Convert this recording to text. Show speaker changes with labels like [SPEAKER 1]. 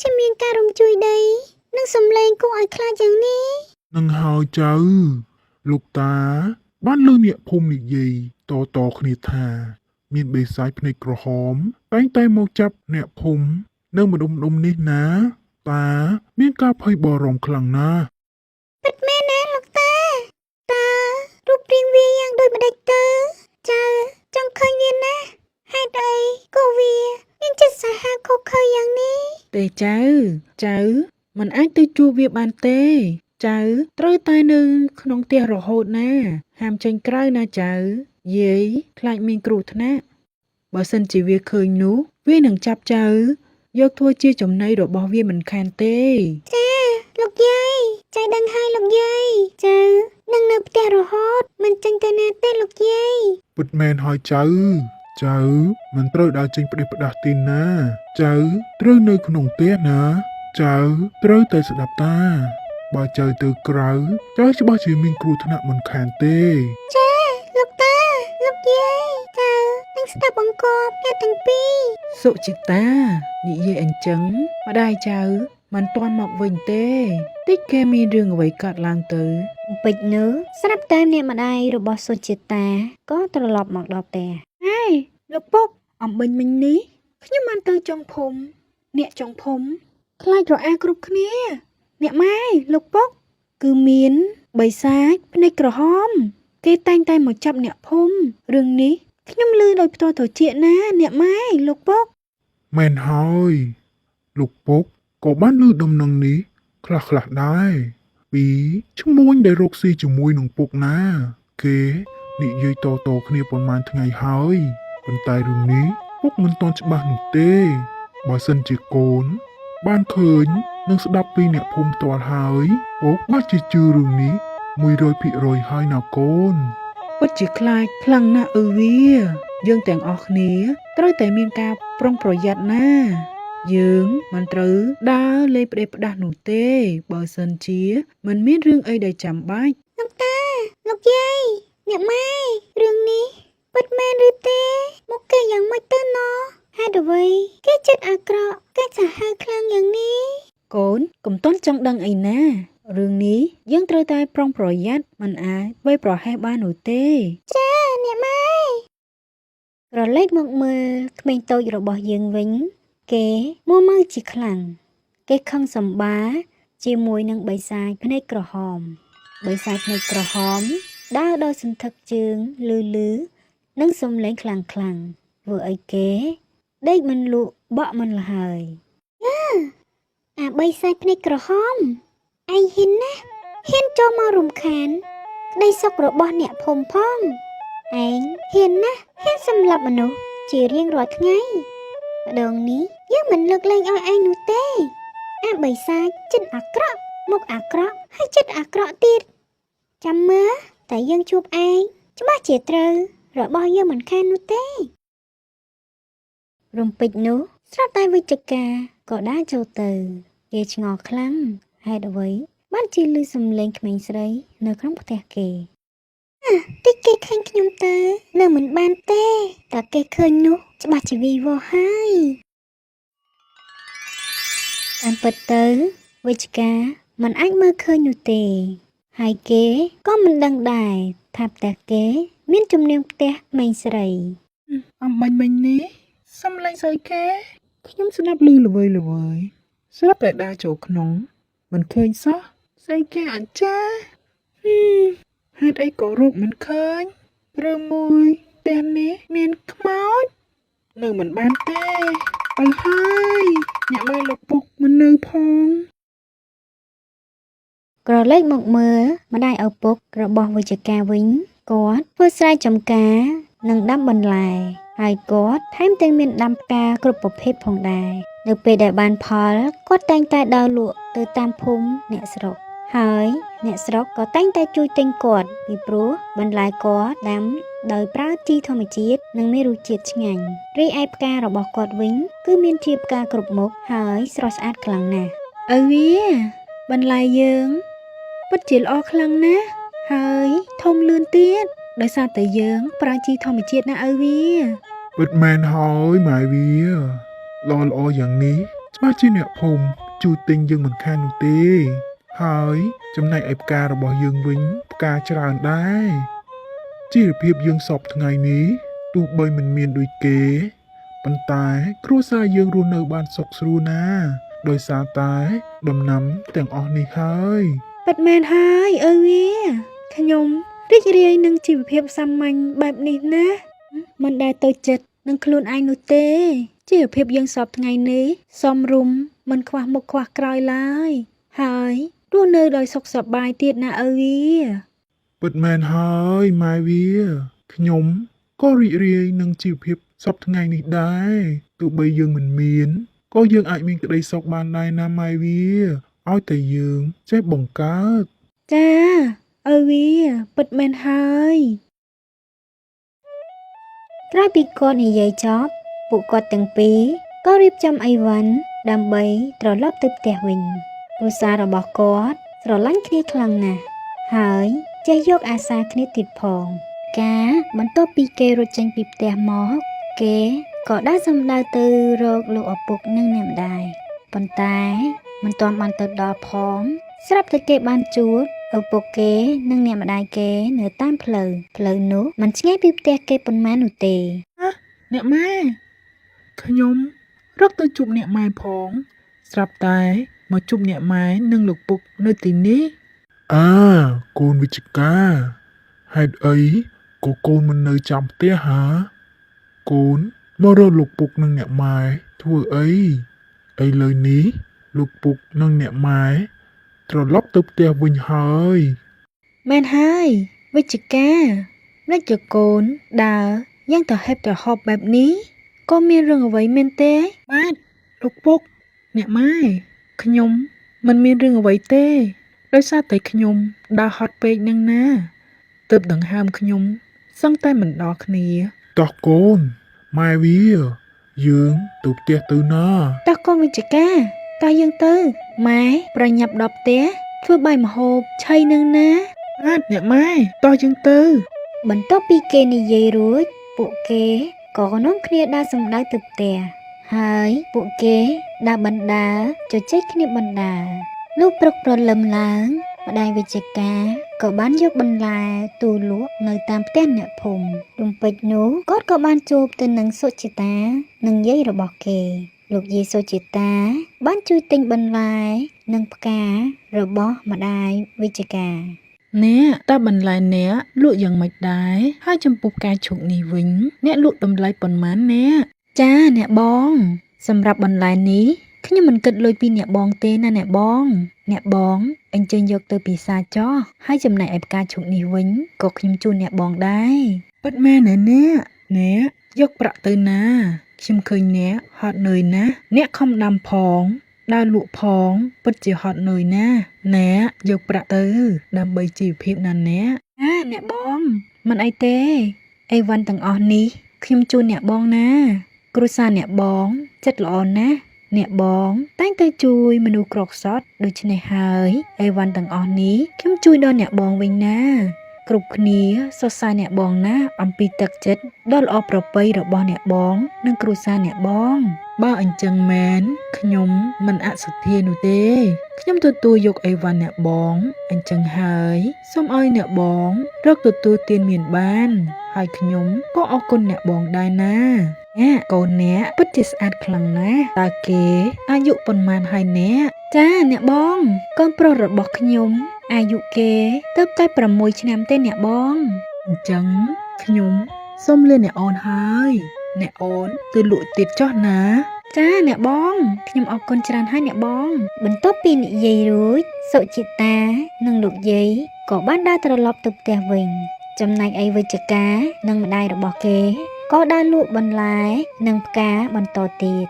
[SPEAKER 1] จะมีการรวมจุยใดนังสำเลงกูอัดคลาอย่างนี้
[SPEAKER 2] นังหาวเจ้าลูกตาบ้านเรื่องเนี่ยพมนิยายต่อคณิธามีนใบสายพในกระหอมแป้งไตหมอกจับเนี่ยผมเนื่องมาดมนี่นะตามีนกาพยบอรองคลังนะ
[SPEAKER 1] ปิดแม่นะลูกตารูปเรียงเวียยังโดยบันไดเตอเจอจังเคยเวียนนะให้ใดก็เวียยังจะสาหาเขาเคยอย่างนี้
[SPEAKER 3] Tê cháu, mình ác tư chua việc bàn tê. Cháu, trôi tay nâng không tia rõ hột nè. Hàm tranh cray nè cháu. Dễ, lại mình cửu thân á. Bà sân chỉ việc khơi nú, vì nâng chạp cháu. Dốc thua chia chồng này đổ bỏ việc mình khan tê.
[SPEAKER 1] Lục dây, trái đăng hai lục dây. Cháu, nâng nập tia rõ hột, mình tranh cơ nè tê lục dây.
[SPEAKER 2] ปิดแมนหอยเจ้ามันเตรดาจริงประเดี๋ยวประดาตินนะเจ้าเตรเนยขนมเตี้ยนะเจ้าเตรแต่สดับตาบ่เจ้าเตอเกลาเจ้าจะบ่ชีมิงครูธนะมันแคนเต้
[SPEAKER 1] Lục ta, lục dây. Cháu, nâng sắp bằng cọp, nghe thằng pi.
[SPEAKER 3] Sộ chị ta, nhị dê anh trứng. Mà đai cháu, mình toàn mọc vinh tê. Tích kê mi rừng vậy cọt lang tử.
[SPEAKER 1] ពេជ្រនោះស្រាប់តែអ្នកម្ដាយរបស់សុចិតាក៏ត្រឡប់មកដល់ផ្ទះ
[SPEAKER 3] Hey,លោកពុកអំបញ្ញមិញនេះខ្ញុំបានទៅចុងភូមិអ្នកចុងភូមិខ្លាចរអាគ្រប់គ្នាអ្នកម៉ែលោកពុកគឺមានបិសាចភ្នែកក្រហមគេតែងតែមកចាប់អ្នកភូមិរឿងនេះខ្ញុំឮដោយផ្ទាល់ត្រចៀកណាអ្នកម៉ែលោកពុក
[SPEAKER 2] แมนหอยลูกปกก็บ้านลือดมนังนี้คลาได้ปีชั่วโมงได้รกซีจมวยหนองปกนะเกนี่ยัยต่อគ្នាประมาณថ្ងៃហើយប៉ុន្តែរឿងនេះពុកមិនតន់ច្បាស់នោះទេបើសិនជាកូនបានឃើញនឹងស្ដាប់ពីអ្នកភូមិផ្ទាល់ហើយពុកបាច់ជាជឿរឿងនេះ100%ហើយណាកូន
[SPEAKER 3] ពិតជាខ្លាចខ្លាំងណាស់វាយើងទាំងអស់គ្នាត្រូវតែមានការប្រុងប្រយ័ត្នណាយើងមិនត្រូវដើរលេបផ្ដេសផ្ដាស់នោះទេបើសិនជាមិនមានរឿងអីដែលចាំបាច់
[SPEAKER 1] លោកតាលោកយាយអ្នកម៉ែរឿងនេះពិតមែនឬទេមកគេយ៉ាងម៉េចទៅណោះហេតុអ្វីគេចិត្តអាក្រក់គេសាហាវខ្លាំងយ៉ាងនេះ
[SPEAKER 3] កូនកុំតន់ចង់ដឹងអីណារឿងនេះយើងត្រូវតែប្រុងប្រយ័ត្នមិនអាចវាយប្រហែសបាននោះទេ
[SPEAKER 1] ចាអ្នកម៉ែក្រឡេកមកមើលក្មេងតូចរបស់យើងវិញគេមួម៉ៅជាខ្លាំងគេខឹងសម្បាជាមួយនឹងបិសាចភ្នែកក្រហមបិសាចភ្នែកក្រហមដើរដោយសន្ធឹកជើងលឺនិងសំឡេងខ្លាំងធ្វើឲ្យគេដេកមិនលក់បក់មិនលហើយអាបិសាចភ្នែកក្រហមឯងហ៊ានណាហ៊ានចូលមករំខានក្តីសុខរបស់អ្នកភូមិផងឯងហ៊ានណាហ៊ានសម្លាប់មនុស្សជារៀងរាល់ថ្ងៃម្ដងនេះយើងមិនលើកលែងឲ្យឯងនោះទេអាបិសាចចិត្តអាក្រក់មុខអាក្រក់ហើយចិត្តអាក្រក់ទៀតចាំមើលតែយើងជួបឯងច្បាស់ជាត្រូវរបស់យើងមិនខាននោះទេរំពេចនោះស្រាប់តែវិជ្ជការក៏ដើរចូលទៅគេឆ្ងល់ខ្លាំងហេតុអ្វីបានជាឮសំឡេងក្មេងស្រីនៅក្នុងផ្ទះគេតិចគេឃើញខ្ញុំទៅនៅមិនបានទេតែគេឃើញនោះច្បាស់ជាវីវហើយតាមពិតទៅវិជ្ជការមិនអាចមើលឃើញនោះទេហើយគេក៏មិនដឹងដែរថាផ្ទះគេមានជំនាញផ្ទះក្មេងស្រី
[SPEAKER 3] អំបញ្ញមិញនេះសំឡេងស្អីគេខ្ញុំស្ដាប់ឮល្វើយស្រាប់តែដើរចូលក្នុងមិនឃើញសោះស្អីគេអញ្ចាហេតុអីក៏រកមិនឃើញឬមួយផ្ទះនេះមានខ្មោចនៅមិនបានទេអើហើយអ្នកម៉ែលោកពុកមិននៅផង
[SPEAKER 1] ក្រឡេកមកមើលម្ដាយឪពុករបស់វិជ្ជការវិញគាត់ធ្វើស្រែចម្ការនិងដាំបន្លែហើយគាត់ថែមទាំងមានដាំផ្កាគ្រប់ប្រភេទផងដែរនៅពេលដែលបានផលគាត់តែងតែដើរលក់ទៅតាមភូមិអ្នកស្រុកហើយអ្នកស្រុកក៏តែងតែជួយទិញគាត់ពីព្រោះបន្លែគាត់ដាំដោយប្រើជីធម្មជាតិនិងមានរសជាតិឆ្ងាញ់រីឯផ្ការបស់គាត់វិញគឺមានជាផ្កាគ្រប់មុខហើយស្រស់ស្អាតខ្លាំងណាស់
[SPEAKER 3] ឪវាបន្លែយើងពិតជាល្អខ្លាំងណាស់ហើយធំលឿនទៀតដោយសារតែយើងប្រើជីធម្មជាតិណាឪវា
[SPEAKER 2] ពិតមែនហើយម៉ែវាល្អយ៉ាងនេះ ច្បាស់ជាអ្នកភូមិជួយទិញយើងមិនខាននោះទេហើយចំណែកឯផ្ការបស់យើងវិញផ្កាច្រើនដែរជីវភាពយើងសពថ្ងៃនេះទោះបីមិនមានដូចគេប៉ុន្តែគ្រួសារយើងរស់នៅបានសុខស្រួលណាស់ដោយសារតែដំណាំទាំងអស់នេះហើយ
[SPEAKER 1] ពិតមែនហើយឪវាខ្ញុំរីករាយនឹងជីវភាពសាមញ្ញបែបនេះណាមិនដែលតូចចិត្តនឹងខ្លួនឯងនោះទេជីវភាពយើងសពថ្ងៃនេះសមរម្យមិនខ្វះមុខខ្វះក្រោយឡើយហើយរស់នៅដោយសុខសប្បាយទៀតណាឪវា
[SPEAKER 2] ពិតមែនហើយម៉ែវាខ្ញុំក៏រីករាយនឹងជីវភាពសពថ្ងៃនេះដែរទោះបីយើងមិនមានក៏យើងអាចមានក្តីសុខបានដែរណាម៉ែវាឲ្យតែយើងចេះបង្កើត
[SPEAKER 1] ចាឪវាពិតមែនហើយក្រោយពីគាត់និយាយចប់ពួកគាត់ទាំងពីរក៏រៀបចំអីវ៉ាន់ដើម្បីត្រឡប់ទៅផ្ទះវិញគ្រួសាររបស់គាត់ស្រឡាញ់គ្នាខ្លាំងណាស់ហើយចេះយកអាសាគ្នាទៀតផងការបន្ទាប់ពីគេរត់ចេញពីផ្ទះមកគេក៏ដើរសម្ដៅទៅរកលោកឪពុកនិងអ្នកម្ដាយប៉ុន្តែមិនទាន់បានទៅដល់ផងស្រាប់តែគេបានជួបឪពុកគេនិងអ្នកម្ដាយគេនៅតាមផ្លូវនោះមិនឆ្ងាយពីផ្ទះគេប៉ុន្មាននោះទេ
[SPEAKER 3] អ្នកម៉ែខ្ញុំរកទៅជួបអ្នកម៉ែផងស្រាប់តែមកជួបអ្នកម៉ែនិងលោកពុកនៅទីនេះ
[SPEAKER 2] កូនវិជ្ជការហេតុអីក៏កូនមិននៅចាំផ្ទះហាកូនមករកលោកពុកនិងអ្នកម៉ែធ្វើអីឥឡូវនេះលោកពុកនិងអ្នកម៉ែត្រឡប់ទៅផ្ទះវិញហើយ
[SPEAKER 1] មែនហើយវិជ្ជការម្ដេចជាកូនដើរយ៉ាងទៅហេបទៅហប់បែបនេះក៏មានរឿងអ្វីមែនទេ
[SPEAKER 3] បាទលោកពុកអ្នកម៉ែខ្ញុំមិនមានរឿងអ្វីទេដោយសារតែខ្ញុំដើរហត់ពេកនឹងណាទើបដង្ហើមខ្ញុំសឹងតែមិនដល់គ្នា
[SPEAKER 2] តោះកូនម៉ែវាយើងទៅផ្ទះទៅណា
[SPEAKER 1] តោះកូនវិជ្ជការតោះយើងទៅម៉ែប្រញាប់ដល់ផ្ទះធ្វើបាយម្ហូបឆៃនឹងណា
[SPEAKER 3] បាទអ្នកម៉ែតោះយើងទៅ
[SPEAKER 1] បន្ទាប់ពីគេនិយាយរួចពួកគេក៏នាំគ្នាដើរសម្ដៅទៅផ្ទះហើយពួកគេដើរបណ្ដើរជជែកគ្នាបណ្ដើរលុះព្រឹកព្រលឹមឡើងម្ដាយវិជ្ជការក៏បានយកបន្លែទូលក់នៅតាមផ្ទះអ្នកភូមិរំពេចនោះគាត់ក៏បានជួបទៅនឹងសុចិតានិងយាយរបស់គេលោកយាយសុចិតាបានជួយទិញបន្លែនិងផ្ការបស់ម្ដាយវិជ្ជការ
[SPEAKER 3] អ្នកតើបន្លែអ្នកលក់យ៉ាងម៉េចដែរហើយចំពោះផ្កាឈូកនេះវិញអ្នកលក់តម្លៃប៉ុន្មានអ្នក
[SPEAKER 1] ចាអ្នកបងសម្រាប់បន្លែនេះខ្ញុំមិនគិតលុយពីអ្នកបងទេណាអ្នកបងអញ្ជើញយកទៅពិសាចោះហើយចំណែកឯផ្កាឈូកនេះវិញក៏ខ្ញុំជូនអ្នកបងដែរ
[SPEAKER 3] ពិតមែនណាអ្នកយកប្រាក់ទៅណាខ្ញុំឃើញអ្នកហត់នឿយណាស់អ្នកខំដាំផងដើរលក់ផងពិតជាហត់នឿយណាស់អ្នកយកប្រាក់ទៅដើម្បីជីវភាពណាអ្នក
[SPEAKER 1] អ្នកបងមិនអីទេអីវ៉ាន់ទាំងអស់នេះខ្ញុំជូនអ្នកបងណាគ្រួសារអ្នកបងចិត្តល្អណាស់អ្នកបងតែងតែជួយមនុស្សក្រខ្សត់ដូច្នេះហើយអីវ៉ាន់ទាំងអស់នេះខ្ញុំជួយដល់អ្នកបងវិញណាគ្រប់គ្នាសរសើរអ្នកបងណាអំពីទឹកចិត្តដ៏ល្អប្រពៃរបស់អ្នកបងនិងគ្រួសារអ្នកបង
[SPEAKER 3] បើអញ្ចឹងមែនខ្ញុំមិនអសុធានោះទេខ្ញុំទទួលយកអីវ៉ាន់អ្នកបងអញ្ចឹងហើយសូមឲ្យអ្នកបងរកទទួលទានមានបានហើយខ្ញុំក៏អរគុណអ្នកបងដែរណាកូនអ្នកពិតជាស្អាតខ្លាំងណាស់តើគេអាយុប៉ុន្មានហើយអ្នក
[SPEAKER 1] ចាអ្នកបងកូនប្រុសរបស់ខ្ញុំអាយុគេទើបតែ6ឆ្នាំទេអ្នកបង
[SPEAKER 3] អញ្ចឹងខ្ញុំសូមលាអ្នកអូនហើយអ្នកអូនទៅលក់ទៀតចុះណា
[SPEAKER 1] ចាអ្នកបងខ្ញុំអរគុណច្រើនហើយអ្នកបងបន្ទាប់ពីនិយាយរួចសុចិតានិងលោកយាយក៏បានដើរត្រឡប់ទៅផ្ទះវិញចំណែកឯវិជ្ជការនិងម្ដាយរបស់គេក៏ដើរលក់បន្លែនិងផ្កាបន្តទៀត